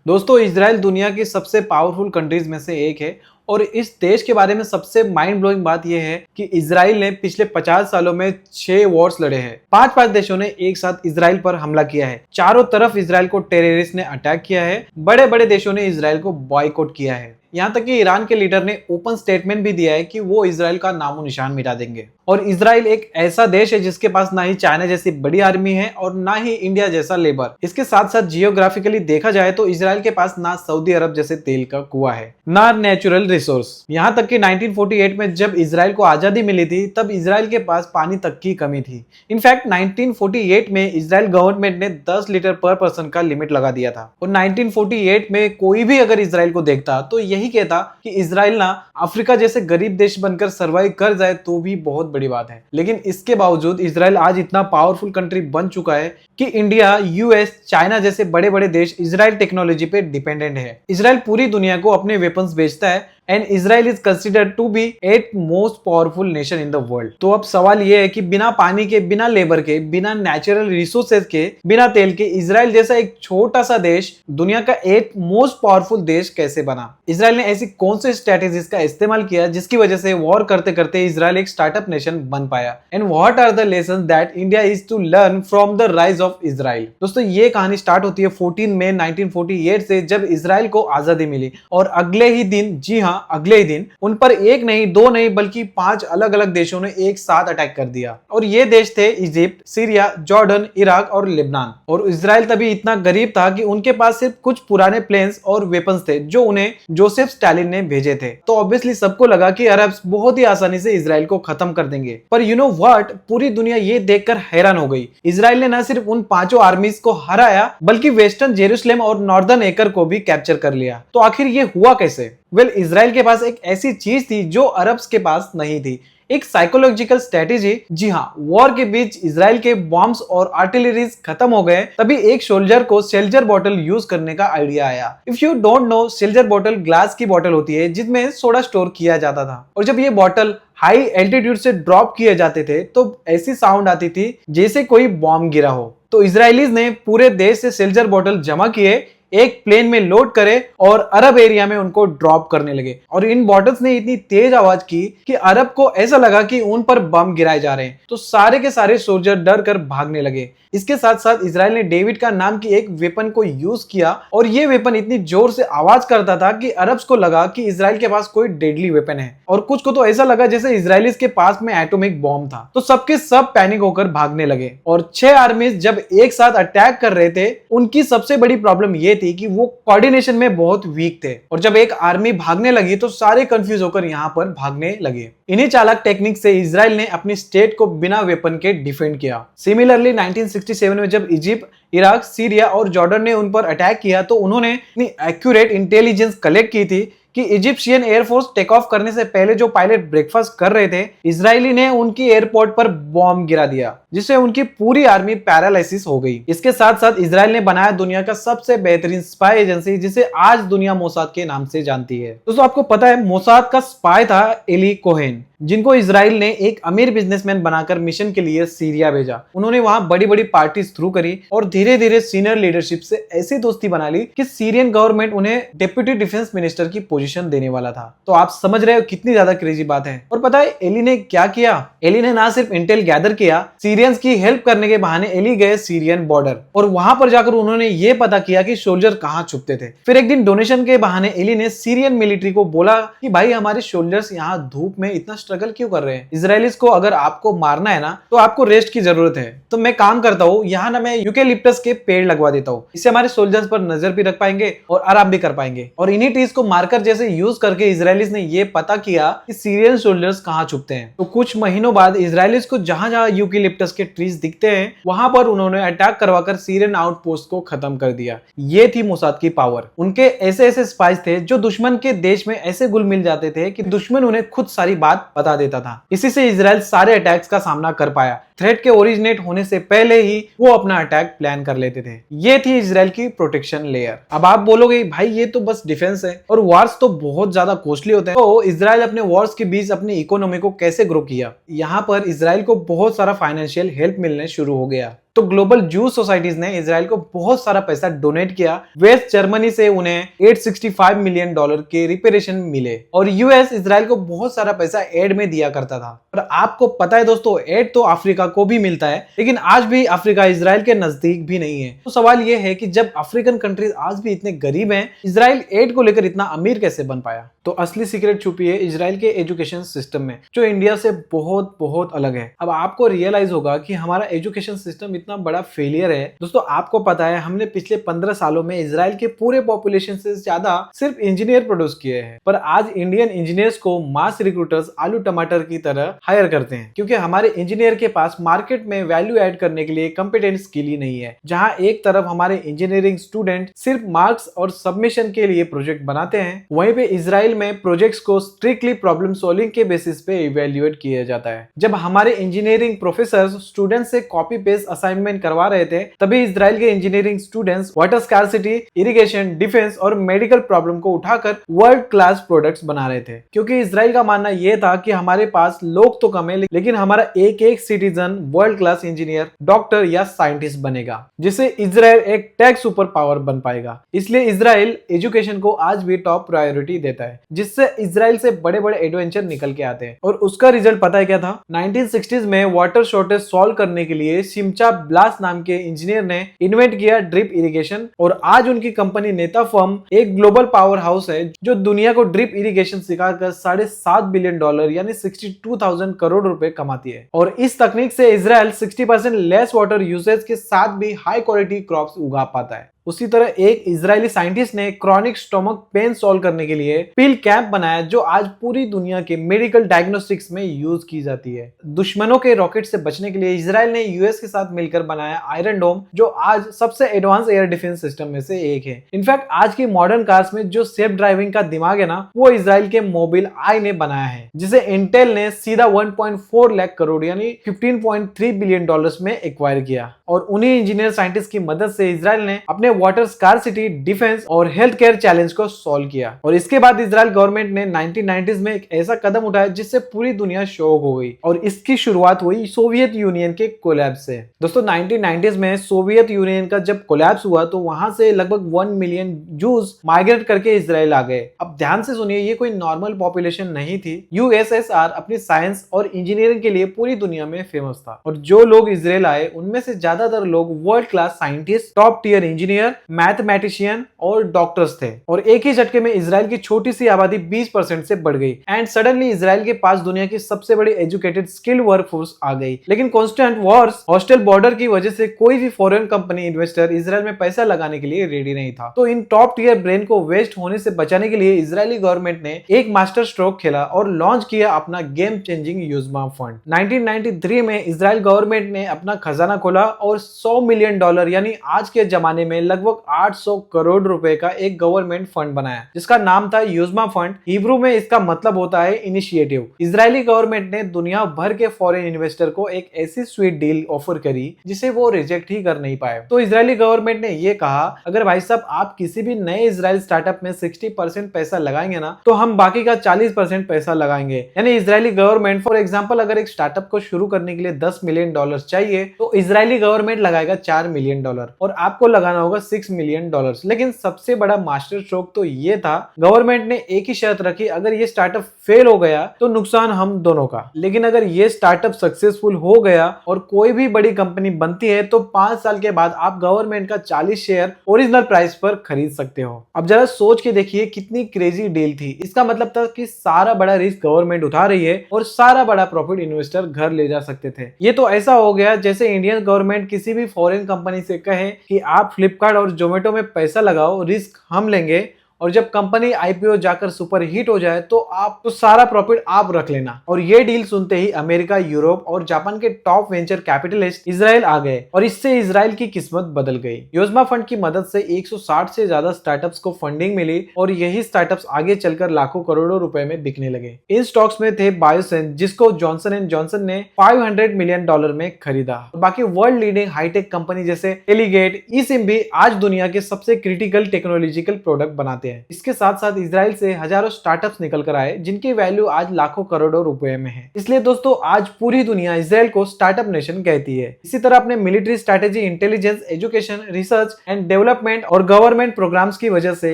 दोस्तों, इजराइल दुनिया की सबसे पावरफुल कंट्रीज में से एक है और इस देश के बारे में सबसे माइंड ब्लोइंग बात यह है कि इजराइल ने पिछले 50 सालों में 6 वॉर्स लड़े हैं। 5 देशों ने एक साथ इजराइल पर हमला किया है। चारों तरफ इजराइल को टेररिस्ट ने अटैक किया है। बड़े बड़े देशों ने इजराइल को बॉयकॉट किया है। यहाँ तक कि ईरान के लीडर ने ओपन स्टेटमेंट भी दिया है कि वो इजराइल का नामो निशान मिटा देंगे। और इजराइल एक ऐसा देश है जिसके पास ना ही चाइना जैसी बड़ी आर्मी है और ना ही इंडिया जैसा लेबर। इसके साथ साथ जियोग्राफिकली देखा जाए तो इजराइल के पास ना सऊदी अरब जैसे तेल का कुआं है, ना नेचुरल रिसोर्स। यहाँ तक कि 1948 में जब इजराइल को आजादी मिली थी तब इजराइल के पास पानी तक की कमी थी। इनफैक्ट 1948 में इजराइल गवर्नमेंट ने 10 लीटर पर पर्सन का लिमिट लगा दिया था। और 1948 में कोई भी अगर इजराइल को देखता तो यही कहता कि इजराइल ना अफ्रीका जैसे गरीब देश बनकर सर्वाइव कर जाए तो भी बहुत बड़ी बात है। लेकिन इसके बावजूद इजराइल आज इतना पावरफुल कंट्री बन चुका है कि इंडिया, यूएस, चाइना जैसे बड़े बड़े देश इजराइल टेक्नोलॉजी पे डिपेंडेंट है। इजराइल पूरी दुनिया को अपने वेपन्स बेचता है and Israel is considered to be 8th most powerful nation in the world. तो अब सवाल यह है कि बिना पानी के, बिना लेबर के, बिना नेचुरल रिसोर्सेज के, बिना तेल के इजराइल जैसा एक छोटा सा देश दुनिया का 8th मोस्ट पावरफुल देश कैसे बना? इजराइल ने ऐसी कौन सी स्ट्रेटेजीज का इस्तेमाल किया जिसकी वजह से वॉर करते करते इजराइल एक स्टार्टअप नेशन बन पाया? And what are the lessons that India is to learn from the rise of Israel? दोस्तों, ये कहानी स्टार्ट होती है 14 मई 1948 से, जब इजराइल को आजादी मिली। और अगले ही दिन, जी हाँ अगले ही दिन, उन पर एक नहीं, दो नहीं, बल्कि 5 अलग अलग देशों ने एक साथ अटैक कर दिया। और ये देश थे इजिप्ट, सीरिया, जॉर्डन, इराक और लेबनान। और इजराइल तभी इतना गरीब था कि उनके पास सिर्फ कुछ पुराने प्लेन्स और वेपन्स थे जो उन्हें जोसेफ स्टालिन ने भेजे थे। तो ऑब्वियसली सबको लगा कि अरब्स बहुत ही आसानी से इजराइल को खत्म कर देंगे। पर यू नो व्हाट, पूरी दुनिया ये देखकर हैरान हो गई। इजराइल ने न सिर्फ उन 5 आर्मीज को हराया बल्कि वेस्टर्न जेरूसलेम और नॉर्दर्न एकर को भी कैप्चर कर लिया। तो आखिर ये हुआ कैसे? वेल, इजराइल के पास एक ऐसी चीज थी जो अरब्स के पास नहीं थी, एक साइकोलॉजिकल स्ट्रेटेजी। जी हाँ, वॉर के बीच इजराइल के बॉम्ब्स और आर्टिलरीज खत्म हो गए, तभी एक सोल्जर को शेल्जर बॉटल यूज करने का आइडिया आया। इफ यू डोंट नो, शेल्जर बॉटल ग्लास की बॉटल होती है जिसमें सोडा स्टोर किया जाता था। और जब ये बॉटल हाई एल्टीट्यूड से ड्रॉप किए जाते थे तो ऐसी साउंड आती थी जैसे कोई बॉम्ब गिरा हो। तो इजरायलीज ने पूरे देश से शेल्जर बॉटल जमा किए, एक प्लेन में लोड करे और अरब एरिया में उनको ड्रॉप करने लगे। और इन बॉटल्स ने इतनी तेज आवाज की कि अरब को ऐसा लगा कि उन पर बम गिराए जा रहे हैं। तो सारे के सारे सोल्जर डर कर भागने लगे। इसके साथ साथ इजराइल ने डेविड का नाम की एक वेपन को यूज किया और ये वेपन इतनी जोर से आवाज करता था कि अरब्स को लगा कि इजराइल के पास कोई डेडली वेपन है। और कुछ को तो ऐसा लगा जैसे इजराइलीज के पास में एटॉमिक बॉम्ब था। तो सबके सब पैनिक होकर भागने लगे। और 6 आर्मीज जब एक साथ अटैक कर रहे थे, उनकी सबसे बड़ी प्रॉब्लम ये थी कि वो कोऑर्डिनेशन में बहुत वीक थे। और जब एक आर्मी भागने लगी तो सारे कंफ्यूज होकर यहाँ पर भागने लगे। इन्हीं चालाक टेक्निक से इजराइल ने अपनी स्टेट को बिना वेपन के डिफेंड किया। सिमिलरली 1967 में जब इजिप्ट, इराक, सीरिया और जॉर्डन ने उन पर अटैक किया तो उन्होंने इतनी एक्यूरेट इंटेलिजेंस कलेक्ट की थी कि इजिप्शियन एयरफोर्स टेक ऑफ करने से पहले जो पायलट ब्रेकफास्ट कर रहे थे, इजरायली ने उनकी एयरपोर्ट पर बॉम्ब गिरा दिया जिससे उनकी पूरी आर्मी पैरालाइसिस हो गई। इसके साथ साथ इजराइल ने बनाया दुनिया का सबसे बेहतरीन स्पाई एजेंसी जिसे आज दुनिया मोसाद के नाम से जानती है। दोस्तों, आपको पता है मोसाद का स्पाई था एली कोहेन, जिनको इजराइल ने एक अमीर बिजनेसमैन बनाकर मिशन के लिए सीरिया भेजा। उन्होंने वहां बड़ी बड़ी पार्टीज थ्रू करी और धीरे धीरे सीनियर लीडरशिप से ऐसी दोस्ती बना ली कि सीरियन गवर्नमेंट उन्हें डिप्टी डिफेंस मिनिस्टर की पोजीशन देने वाला था। तो आप समझ रहे हो कितनी ज्यादा क्रेजी बात है। और पता है एली ने क्या किया? एली ने ना सिर्फ इंटेल गैदर किया, सीरियंस की हेल्प करने के बहाने एली गए सीरियन बॉर्डर और वहां पर जाकर उन्होंने ये पता किया कि सोल्जर कहां छुपते थे। फिर एक दिन डोनेशन के बहाने एली ने सीरियन मिलिट्री को बोला कि भाई, हमारे सोल्जर्स यहाँ धूप में इतना स्ट्रगल क्यों कर रहे हैं? इजरायलीज को अगर आपको मारना है ना तो आपको रेस्ट की जरूरत है। तो मैं काम करता हूँ, यहाँ ना मैं यूकेलिप्टस के पेड़ लगवा देता हूँ। इससे हमारे सोल्जर्स पर नजर भी रख पाएंगे और आराम भी कर पाएंगे। और इन्हीं ट्रीज को मार्कर जैसे यूज करके इजरायलीज ने ये पता किया कि सीरियन सोल्जर्स कहाँ छुपते हैं। तो कुछ महीनों बाद इजरायलीज को जहां जहां यूकेलिप्टस के ट्रीज दिखते हैं वहां पर उन्होंने अटैक करवाकर सीरियन आउटपोस्ट को खत्म कर दिया। ये थी मोसाद की पावर। उनके ऐसे ऐसे स्पाइस थे जो दुश्मन के देश में ऐसे घुल मिल जाते थे कि दुश्मन उन्हें खुद सारी बात बता देता था। इसी से इजराइल सारे अटैक्स का सामना कर पाया। थ्रेट के ओरिजिनेट होने से पहले ही वो अपना अटैक प्लान कर लेते थे। ये थी इजराइल की प्रोटेक्शन लेयर। अब आप बोलोगे भाई ये तो बस डिफेंस है और वॉर्स तो बहुत ज्यादा कॉस्टली होते हैं। तो इजराइल अपने वॉर्स के बीच अपनी इकोनॉमी को कैसे ग्रो किया? यहाँ पर इजराइल को बहुत सारा फाइनेंशियल हेल्प मिलने शुरू हो गया। तो ग्लोबल जूस सोसाइटीज ने इजराइल को बहुत सारा पैसा डोनेट किया। वेस्ट जर्मनी से उन्हें $865 मिलियन के रिपेरेशन मिले और यूएस इजराइल को बहुत सारा पैसा एड में दिया करता था। पर आपको पता है दोस्तों, एड तो अफ्रीका को भी मिलता है, लेकिन आज भी अफ्रीका इजराइल के नजदीक भी नहीं है। तो सवाल यह है कि जब अफ्रीकन कंट्रीज आज भी इतने गरीब हैं, इजराइल एड को लेकर इतना अमीर कैसे बन पाया? तो असली सीक्रेट छुपी है इजराइल के एजुकेशन सिस्टम में, जो इंडिया से बहुत बहुत अलग है। अब आपको रियलाइज होगा कि हमारा एजुकेशन सिस्टम इतना बड़ा फेलियर है। दोस्तों आपको पता है, हमने पिछले 15 सालों में इजराइल के पूरे पॉपुलेशन से ज्यादा सिर्फ इंजीनियर प्रोड्यूस किए हैं, पर आज इंडियन इंजीनियर्स को मास रिक्रूटर्स आलू टमाटर की तरह हायर करते हैं, क्योंकि हमारे इंजीनियर के पास मार्केट में वैल्यू ऐड करने के लिए कंपिटेंट स्किल ही नहीं है। जहां एक तरफ हमारे इंजीनियरिंग स्टूडेंट सिर्फ मार्क्स और सबमिशन के लिए प्रोजेक्ट बनाते हैं, वहीं पे इजराइल में प्रोजेक्ट्स को स्ट्रिक्टली प्रॉब्लम सॉल्विंग के बेसिस पे इवेल्युएट किया जाता है। जब हमारे इंजीनियरिंग प्रोफेसर स्टूडेंट्स से कॉपी पेस्ट असाइनमेंट करवा रहे थे, तभी इजराइल के engineering students water scarcity, irrigation, defence और मेडिकल प्रॉब्लम को उठाकर वर्ल्ड क्लास प्रोडक्ट्स बना रहे थे। क्योंकि इजराइल का मानना यह था कि हमारे पास लोग तो कम है, लेकिन हमारा एक एक citizen world class engineer, doctor या साइंटिस्ट बनेगा, जिससे इजराइल एक टेक सुपर पावर बन पाएगा। इसलिए इजराइल एजुकेशन को आज भी टॉप प्रायोरिटी देता है, जिससे इजराइल से बड़े बड़े एडवेंचर निकल के आते हैं। और उसका रिजल्ट पता है क्या था? 1960s में वाटर शॉर्टेज सॉल्व करने के लिए शिमचा ब्लास नाम के इंजीनियर ने इन्वेंट किया ड्रिप इरिगेशन, और आज उनकी कंपनी नेता फर्म एक ग्लोबल पावर हाउस है जो दुनिया को ड्रिप इरिगेशन सिखाकर $7.5 बिलियन यानी 62,000 करोड़ रुपए कमाती है। और इस तकनीक से इजराइल 60% लेस वाटर यूसेज के साथ भी हाई क्वालिटी क्रॉप्स उगा पाता है। उसी तरह एक इजरायली साइंटिस्ट ने क्रॉनिक स्टोमक पेन सॉल्व करने के लिए पिल कैप बनाया, जो आज पूरी दुनिया के मेडिकल डायग्नोस्टिक्स में यूज की जाती है। दुश्मनों के रॉकेट से बचने के लिए इजराइल ने यूएस के साथ मिलकर बनाया आयरन डोम, जो आज सबसे एडवांस एयर डिफेंस सिस्टम में से एक है। इनफैक्ट आज की मॉडर्न कार्स में जो सेल्फ ड्राइविंग का दिमाग है ना, वो इजराइल के मोबिल आई ने बनाया है, जिसे इंटेल ने सीधा 1.4 लाख करोड़ यानी $15.3 बिलियन में एक्वायर किया। और उन्हीं इंजीनियर साइंटिस्ट की मदद से इजराइल ने अपने वाटर स्कार्सिटी, डिफेंस और हेल्थ केयर चैलेंज को सॉल्व किया। और इसके बाद इजराइल गवर्नमेंट ने 1990s में एक ऐसा कदम उठाया जिससे पूरी दुनिया शॉक हो गई, और इसकी शुरुआत हुई सोवियत यूनियन के कोलैप्स से। दोस्तों 1990s में सोवियत यूनियन का जब कोलैप्स हुआ तो वहां से लगभग 1 मिलियन जूस माइग्रेट करके इजराइल आ गए। अब ध्यान से सुनिए, ये कोई नॉर्मल पॉपुलेशन नहीं थी। यूएसएसआर अपनी साइंस और इंजीनियरिंग के लिए पूरी दुनिया में फेमस था, और जो लोग इजराइल आए उनमें से ज्यादातर लोग world class scientist, top tier engineer, mathematician और डॉक्टर्स थे। और एक ही झटके में इजराइल की छोटी सी आबादी 20% से बढ़ गई, एंड सडनली इजराइल के पास दुनिया की सबसे बड़ी एजुकेटेड स्किल्ड वर्कफोर्स आ गई। लेकिन कांस्टेंट वॉर्स, हॉस्टाइल बॉर्डर की वजह से कोई भी फॉरेन कंपनी इन्वेस्टर इजराइल में पैसा लगाने के लिए रेडी नहीं था। तो इन टॉप टियर ब्रेन को वेस्ट होने से बचाने के लिए इजरायली गवर्नमेंट ने एक मास्टर स्ट्रोक खेला और लॉन्च किया अपना गेम चेंजिंग यूजमा फंड। 1993 में इजराइल गवर्नमेंट ने अपना खजाना खोला और $100 मिलियन यानी आज के जमाने में लगभग 800 करोड़ रुपए का एक गवर्नमेंट फंड बनाया, जिसका नाम था यूजमा फंड। हिब्रू में इसका मतलब होता है इनिशिएटिव। इजरायली गवर्नमेंट ने दुनिया भर के फॉरेन इन्वेस्टर को एक ऐसी स्वीट डील ऑफर करी जिसे वो रिजेक्ट ही कर नहीं पाए। तो इजरायली गवर्नमेंट ने ये कहा, अगर भाई साहब आप किसी भी नए इजराइल स्टार्टअप में 60% पैसा लगाएंगे ना, तो हम बाकी का 40% पैसा लगाएंगे। यानी इजरायली गवर्नमेंट फॉर एग्जांपल अगर एक स्टार्टअप को शुरू करने के लिए $10 मिलियन चाहिए, तो इजरायली गवर्नमेंट लगाएगा $4 मिलियन और आपको लगाना होगा $6 मिलियन। लेकिन सबसे बड़ा मास्टर स्ट्रोक तो ये था, गवर्नमेंट ने एक ही शर्त रखी, अगर ये स्टार्टअप फेल हो गया तो नुकसान हम दोनों का, लेकिन अगर ये स्टार्टअप सक्सेसफुल हो गया और कोई भी बड़ी कंपनी बनती है तो 5 साल के बाद आप गवर्नमेंट का 40 शेयर ओरिजिनल प्राइस पर खरीद सकते हो। अब जरा सोच के देखिए कितनी क्रेजी डील थी। इसका मतलब था कि सारा बड़ा रिस्क गवर्नमेंट उठा रही है और सारा बड़ा प्रॉफिट इन्वेस्टर घर ले जा सकते थे। ये तो ऐसा हो गया जैसे इंडियन गवर्नमेंट किसी भी फॉरेन कंपनी से कहे कि आप फ्लिपकार्ट और जोमेटो में पैसा लगाओ, रिस्क हम लेंगे, और जब कंपनी आईपीओ जाकर सुपर हिट हो जाए तो सारा प्रॉफिट आप रख लेना। और ये डील सुनते ही अमेरिका, यूरोप और जापान के टॉप वेंचर कैपिटलिस्ट इजराइल आ गए, और इससे इजराइल की किस्मत बदल गई। योजना फंड की मदद से 160 से ज्यादा स्टार्टअप्स को फंडिंग मिली, और यही स्टार्टअप्स आगे चलकर लाखों करोड़ों रुपए में बिकने लगे। इन स्टॉक्स में थे बायोसेन, जिसको जॉनसन एंड जॉनसन ने $500 मिलियन में खरीदा। बाकी वर्ल्ड लीडिंग हाईटेक कंपनी जैसे एलिगेट, ई सिम भी आज दुनिया के सबसे क्रिटिकल टेक्नोलॉजिकल प्रोडक्ट बनाते जानते हैं। इसके साथ साथ इजराइल से हजारों स्टार्टअप्स निकल कर आए जिनकी वैल्यू आज लाखों करोड़ों रुपए में है। इसलिए दोस्तों आज पूरी दुनिया इजराइल को स्टार्टअप नेशन कहती है। इसी तरह अपने military strategy, intelligence, education, research and development और गवर्नमेंट प्रोग्राम्स की वजह से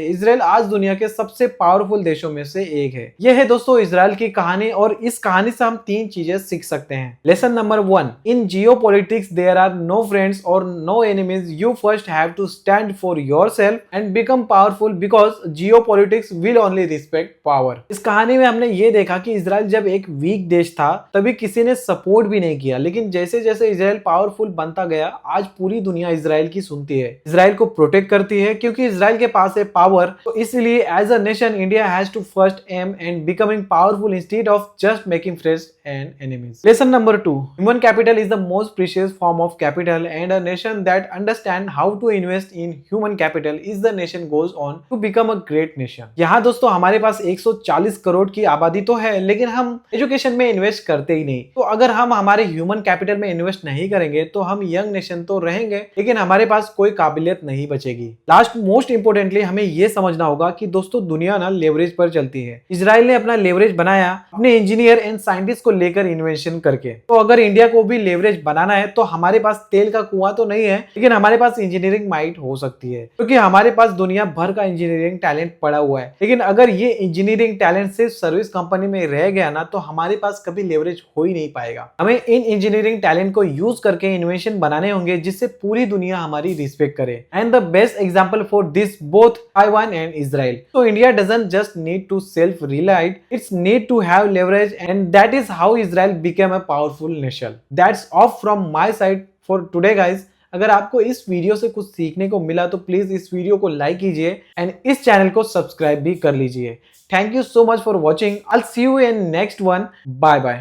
इजराइल आज दुनिया के सबसे पावरफुल देशों में से एक है। यह है दोस्तों इजराइल की कहानी और इस कहानी से हम 3 चीजें सीख सकते हैं। Lesson number 1, in geopolitics there are no friends और no enemies, you first have to stand for yourself and become powerful because geopolitics will only respect power. इस कहानी में हमने ये देखा कि इजराइल जब एक वीक देश था तभी किसी ने सपोर्ट भी नहीं किया, लेकिन जैसे जैसे इजराइल पावरफुल बनता गया आज पूरी दुनिया इजराइल की सुनती है, इजराइल को प्रोटेक्ट करती है क्योंकि इजराइल के पास है पावर। तो इसलिए as a nation India has to first aim and becoming powerful instead of just making friends and enemies. Lesson number 2, human capital is the most precious form of capital and a nation that understand how to invest in human capital is the nation goes on to become a great nation. यहाँ दोस्तों हमारे पास 140 करोड़ की आबादी तो है लेकिन हम education में इन्वेस्ट करते ही नहीं। तो अगर हम हमारे ह्यूमन कैपिटल में इन्वेस्ट नहीं करेंगे तो हम यंग नेशन तो रहेंगे लेकिन हमारे पास कोई काबिलियत नहीं बचेगी। लास्ट मोस्ट इंपोर्टेंटली हमें यह समझना होगा कि दोस्तों दुनिया ना लेवरेज पर चलती है। इजराइल ने अपना लेवरेज बनाया अपने इंजीनियर एंड साइंटिस्ट को लेकर इन्वेंशन करके। तो अगर इंडिया को भी लेवरेज बनाना है तो हमारे पास तेल का कुआं तो नहीं है लेकिन हमारे पास इंजीनियरिंग माइट हो सकती है क्योंकि हमारे पास दुनिया भर का इंजीनियरिंग टैलेंट पड़ा हुआ है। लेकिन अगर ये इंजीनियरिंग टैलेंट सिर्फ सर्विस कंपनी में रह गया ना तो हमारे पास कभी लेवरेज हो ही नहीं पाएगा। हमें इन इंजीनियरिंग टैलेंट को यूज करके इन्वेंशन बनाने होंगे जिससे पूरी दुनिया हमारी रिस्पेक्ट करे। And the best example for this both Taiwan and Israel. So India doesn't just need to self-rely, it's need to have leverage and that is how Israel became a powerful nation. That's all from my side for today guys. अगर आपको इस video से कुछ सीखने को मिला तो please इस वीडियो को लाइक कीजिए एंड इस चैनल को सब्सक्राइब भी कर लीजिए। Thank you so much for watching. I'll see you in next one. Bye bye.